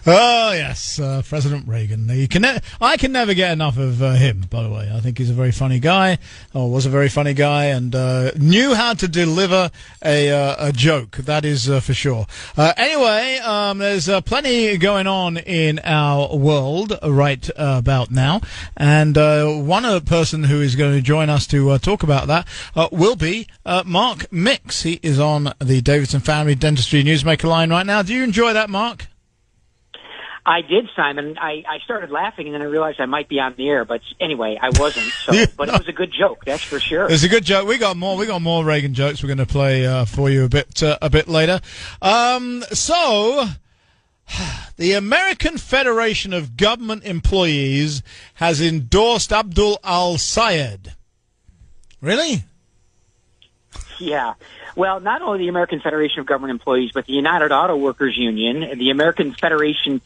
Oh, yes, President Reagan. I can never get enough of him, by the way. I think he's a very funny guy, or was a very funny guy, and knew how to deliver a joke, that is for sure. Anyway, there's plenty going on in our world right about now, and one person who is going to join us to talk about that will be Mark Mix. He is on the Davidson Family Dentistry Newsmaker line right now. Do you enjoy that, Mark? I did, Simon. I started laughing, and then I realized I might be on the air. But anyway, I wasn't. So, but it was a good joke, that's for sure. It's a good joke. We got more Reagan jokes. We're going to play for you a bit later. So, the American Federation of Government Employees has endorsed Abdul al-Sayed. Really? Yeah. Well, not only the American Federation of Government Employees, but the United Auto Workers Union, the American Federation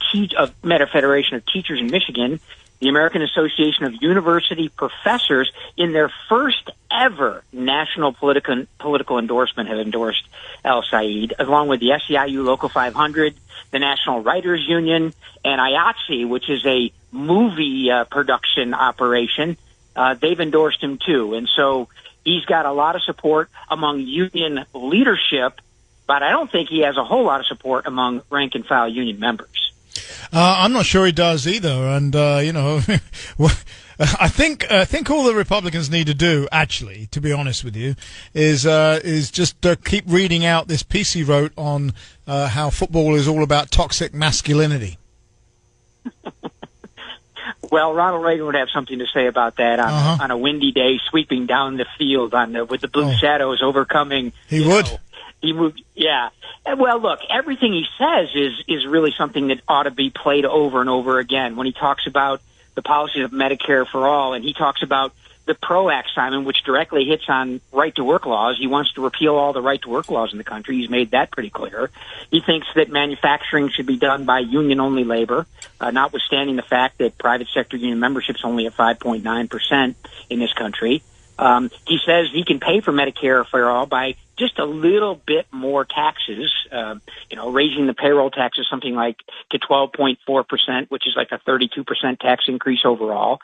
of Teachers in Michigan, the American Association of University Professors, in their first ever national political endorsement, have endorsed al-Sayed, along with the SEIU Local 500, the National Writers Union, and IATSE, which is a movie production operation. They've endorsed him too, and so he's got a lot of support among union leadership, but I don't think he has a whole lot of support among rank-and-file union members. I'm not sure he does either, and I think all the Republicans need to do, actually, to be honest with you, is just keep reading out this piece he wrote on how football is all about toxic masculinity. Well, Ronald Reagan would have something to say about that on a windy day, sweeping down the field with the blue shadows overcoming. He would. He moved. Yeah. Well, look, everything he says is really something that ought to be played over and over again. When he talks about the policies of Medicare for all, and he talks about the PRO Act, Simon, which directly hits on right-to-work laws. He wants to repeal all the right-to-work laws in the country. He's made that pretty clear. He thinks that manufacturing should be done by union-only labor, notwithstanding the fact that private sector union membership is only at 5.9% in this country. He says he can pay for Medicare for all by just a little bit more taxes, raising the payroll taxes something like to 12.4%, which is like a 32% tax increase overall.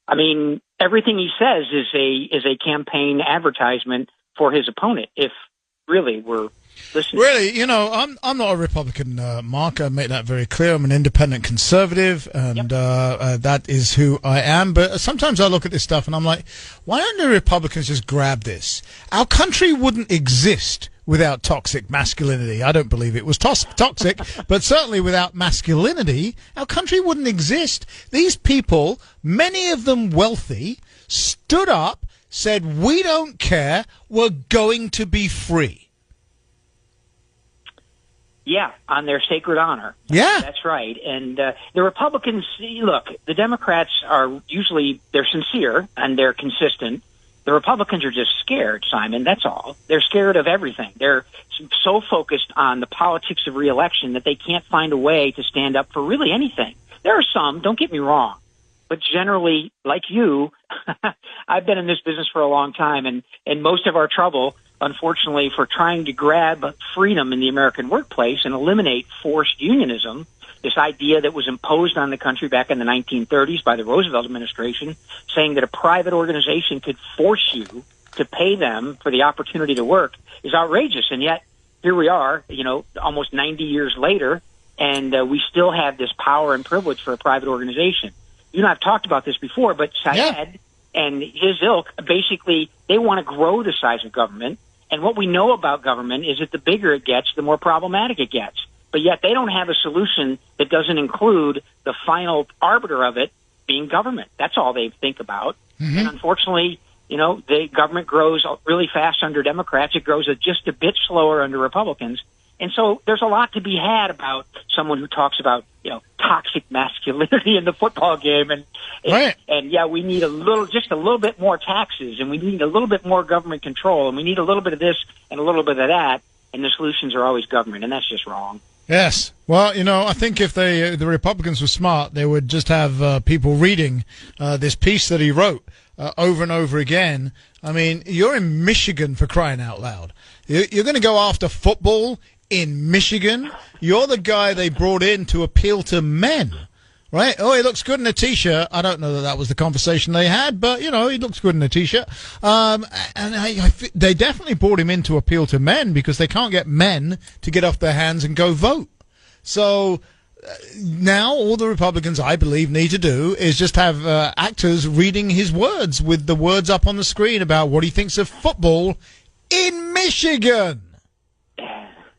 I mean, everything he says is a campaign advertisement for his opponent, if really we're listening. Really, I'm not a Republican, Mark. I make that very clear. I'm an independent conservative, and that is who I am. But sometimes I look at this stuff and I'm like, why don't the Republicans just grab this? Our country wouldn't exist without toxic masculinity. I don't believe it was toxic, but certainly without masculinity, our country wouldn't exist. These people, many of them wealthy, stood up, said, we don't care, we're going to be free. Yeah, on their sacred honor. Yeah. That's right. And the Republicans, look, the Democrats are usually, they're sincere and they're consistent. The Republicans are just scared, Simon, that's all. They're scared of everything. They're so focused on the politics of reelection that they can't find a way to stand up for really anything. There are some, don't get me wrong, but generally, like you, I've been in this business for a long time, and most of our trouble, unfortunately, for trying to grab freedom in the American workplace and eliminate forced unionism, this idea that was imposed on the country back in the 1930s by the Roosevelt administration, saying that a private organization could force you to pay them for the opportunity to work, is outrageous. And yet, here we are, almost 90 years later, and we still have this power and privilege for a private organization. You and I have talked about this before, but Syed and his ilk, basically, they want to grow the size of government. And what we know about government is that the bigger it gets, the more problematic it gets. But yet they don't have a solution that doesn't include the final arbiter of it being government. That's all they think about. Mm-hmm. And unfortunately, the government grows really fast under Democrats. It grows just a bit slower under Republicans. And so there's a lot to be had about someone who talks about, toxic masculinity in the football game. And we need just a little bit more taxes, and we need a little bit more government control, and we need a little bit of this and a little bit of that. And the solutions are always government, and that's just wrong. Yes. Well, I think if the Republicans were smart, they would just have people reading this piece that he wrote over and over again. I mean, you're in Michigan, for crying out loud. You're going to go after football in Michigan. You're the guy they brought in to appeal to men. Right? Oh, he looks good in a T-shirt. I don't know that was the conversation they had, but, he looks good in a T-shirt. They definitely brought him in to appeal to men because they can't get men to get off their hands and go vote. So now all the Republicans, I believe, need to do is just have actors reading his words with the words up on the screen about what he thinks of football in Michigan.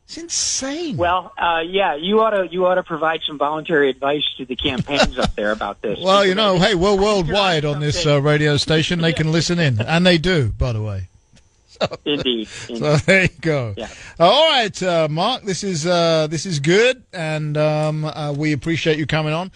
It's insane. Well, you ought to provide some voluntary advice to the campaigns up there about this. Well, hey, we're worldwide on this radio station. They can listen in, and they do, by the way. Indeed. So there you go. Yeah. All right, Mark. This is good, and we appreciate you coming on.